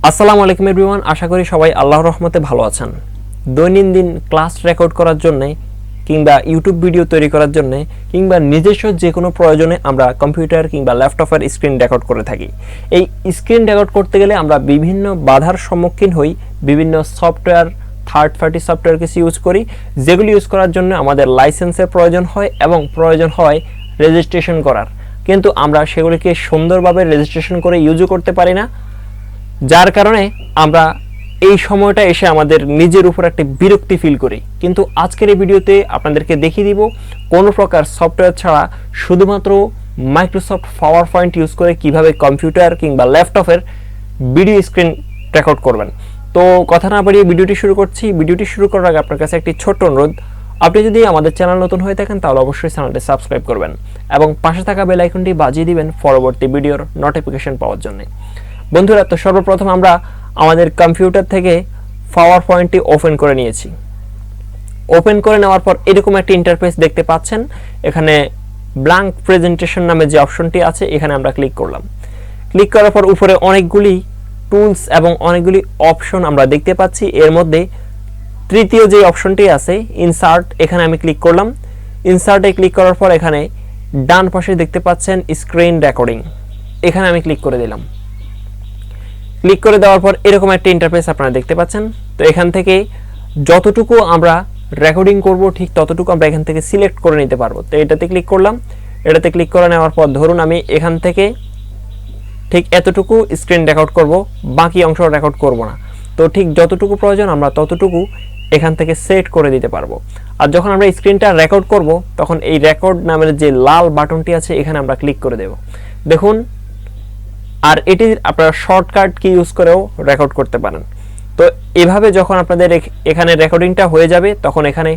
আসসালামু-আলাইকুম everyone, আশা করি সবাই আল্লাহর রহমতে ভালো আছেন। দৈনন্দিন ক্লাস রেকর্ড করার জন্য কিংবা ইউটিউব ভিডিও তৈরি করার জন্য কিংবা নিজস্ব যে কোনো প্রয়োজনে আমরা কম্পিউটার কিংবা ল্যাপটপের স্ক্রিন রেকর্ড করে থাকি। এই স্ক্রিন রেকর্ড করতে গেলে আমরা বিভিন্ন বাধার সম্মুখীন হই, বিভিন্ন সফটওয়্যার, থার্ড পার্টি সফটওয়্যার কিছু ইউজ করি, যেগুলি ইউজ করার জন্য আমাদের লাইসেন্সের প্রয়োজন হয় এবং প্রয়োজন হয় রেজিস্ট্রেশন করার, কিন্তু আমরা সেগুলিকে সুন্দরভাবে রেজিস্ট্রেশন করে ইউজও করতে পারি না, যার কারণে আমরা এই সময়টা এসে আমাদের নিজের উপর একটা বিরক্তি ফিল করি। কিন্তু আজকের এই ভিডিওতে আপনাদেরকে দেখিয়ে দিব কোনো প্রকার সফটওয়্যার ছাড়া শুধুমাত্র মাইক্রোসফট পাওয়ার পয়েন্ট ইউজ করে কিভাবে কম্পিউটার কিংবা ল্যাপটপের ভিডিও স্ক্রিন রেকর্ড করবেন। তো কথা না বাড়িয়ে ভিডিওটি শুরু করছি। ভিডিওটি শুরু করার আগে আপনার কাছে একটি ছোট্ট অনুরোধ, আপনি যদি আমাদের চ্যানেল নতুন হয়ে থাকেন তাহলে অবশ্যই চ্যানেলটি সাবস্ক্রাইব করবেন এবং পাশে থাকা বেল আইকনটি বাজিয়ে দিবেন পরবর্তী ভিডিওর নোটিফিকেশন পাওয়ার জন্য। বন্ধুরা, তো সর্বপ্রথম আমরা আমাদের কম্পিউটার থেকে পাওয়ার পয়েন্টটি ওপেন করে নিয়েছি। ওপেন করে নেওয়ার পর এরকম একটা ইন্টারফেস দেখতে পাচ্ছেন। এখানে ব্ল্যাঙ্ক প্রেজেন্টেশন নামে যে অপশনটি আছে এখানে আমরা ক্লিক করলাম। ক্লিক করার পর উপরে অনেকগুলি টুলস এবং অনেকগুলি অপশন আমরা দেখতে পাচ্ছি। এর মধ্যে তৃতীয় যে অপশনটি আছে ইনসার্ট, এখানে আমি ক্লিক করলাম। ইনসার্টে ক্লিক করার পর এখানে ডান পাশে দেখতে পাচ্ছেন স্ক্রিন রেকর্ডিং, এখানে আমি ক্লিক করে দিলাম। ক্লিক করে দেওয়ার পর এরকম একটা ইন্টারফেস আপনারা দেখতে পাচ্ছেন। তো এখান থেকে যতটুকু আমরা রেকর্ডিং করব ঠিক ততটুকু আমরা এখান থেকে সিলেক্ট করে নিতে পারবো। তো এটাতে ক্লিক করলাম। এটাতে ক্লিক করে নেওয়ার পর ধরুন আমি এখান থেকে ঠিক এতটুকু স্ক্রিন রেকর্ড করব, বাকি অংশ রেকর্ড করব না। তো ঠিক যতটুকু প্রয়োজন আমরা ততটুকু এখান থেকে সেট করে দিতে পারবো। আর যখন আমরা স্ক্রিনটা রেকর্ড করব তখন এই রেকর্ড নামের যে লাল বাটনটি আছে এখানে আমরা ক্লিক করে দেব। দেখুন, আর এটি আপনারা শর্টকাট কি ইউজ করেও রেকর্ড করতে পারেন। তো এভাবে যখন আপনাদের এখানে রেকর্ডিংটা হয়ে যাবে তখন এখানে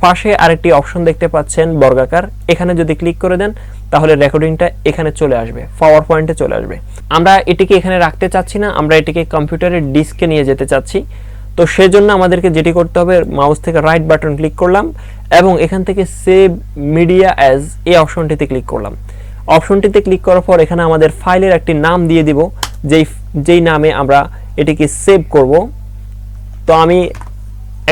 পাশে আরেকটি অপশন দেখতে পাচ্ছেন বর্গাকার, এখানে যদি ক্লিক করে দেন তাহলে রেকর্ডিংটা এখানে চলে আসবে, পাওয়ার পয়েন্টে চলে আসবে। আমরা এটিকে এখানে রাখতে চাচ্ছি না, আমরা এটিকে কম্পিউটারের ডিস্কে নিয়ে যেতে চাচ্ছি। তো সেজন্য আমাদেরকে যেটি করতে হবে, মাউস থেকে রাইট বাটন ক্লিক করলাম এবং এখান থেকে সেভ মিডিয়া অ্যাজ এই অপশনটিতে ক্লিক করলাম। অপশনটিতে ক্লিক করার পর এখানে আমাদের ফাইলের একটি নাম দিয়ে দিব, যেই নামে আমরা এটিকে সেভ করব। তো আমি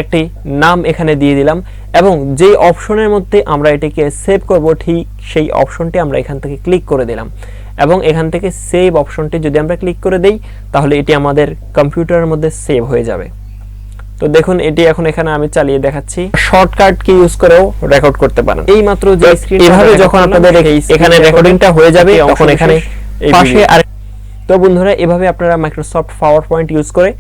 একটি নাম এখানে দিয়ে দিলাম এবং যেই অপশনের মধ্যে আমরা এটিকে সেভ করব ঠিক সেই অপশনটি আমরা এখান থেকে ক্লিক করে দিলাম এবং এখান থেকে সেভ অপশনটি যদি আমরা ক্লিক করে দেই তাহলে এটি আমাদের কম্পিউটারের মধ্যে সেভ হয়ে যাবে। তো দেখুন, এটি এখন এখানে আমি চালিয়ে দেখাচ্ছি। শর্টকাট কি ইউজ করেও রেকর্ড করতে পারেন। এই মাত্র যে স্ক্রিন এভাবে যখন আপনাদের এখানে রেকর্ডিংটা হয়ে যাবে তখন এখানে পাশে আর। তো বন্ধুরা, এভাবে আপনারা মাইক্রোসফট পাওয়ার পয়েন্ট ইউজ করে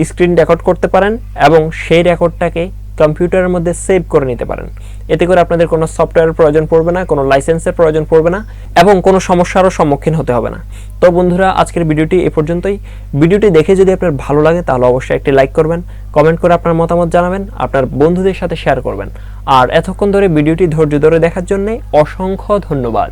স্ক্রিন রেকর্ড করতে পারেন এবং সেই রেকর্ডটাকে কম্পিউটারের মধ্যে সেভ করে নিতে পারেন। এতে করে আপনাদের কোনো সফটওয়্যারের প্রয়োজন পড়বে না, কোনো লাইসেন্সের প্রয়োজন পড়বে না এবং কোনো সমস্যারও সম্মুখীন হতে হবে না। তো বন্ধুরা, আজকের ভিডিওটি এ পর্যন্তই। ভিডিওটি দেখে যদি আপনার ভালো লাগে তাহলে অবশ্যই একটি লাইক করবেন, কমেন্ট করে আপনার মতামত জানাবেন, আপনার বন্ধুদের সাথে শেয়ার করবেন। আর এতক্ষণ ধরে ভিডিওটি ধৈর্য ধরে দেখার জন্য অসংখ্য ধন্যবাদ।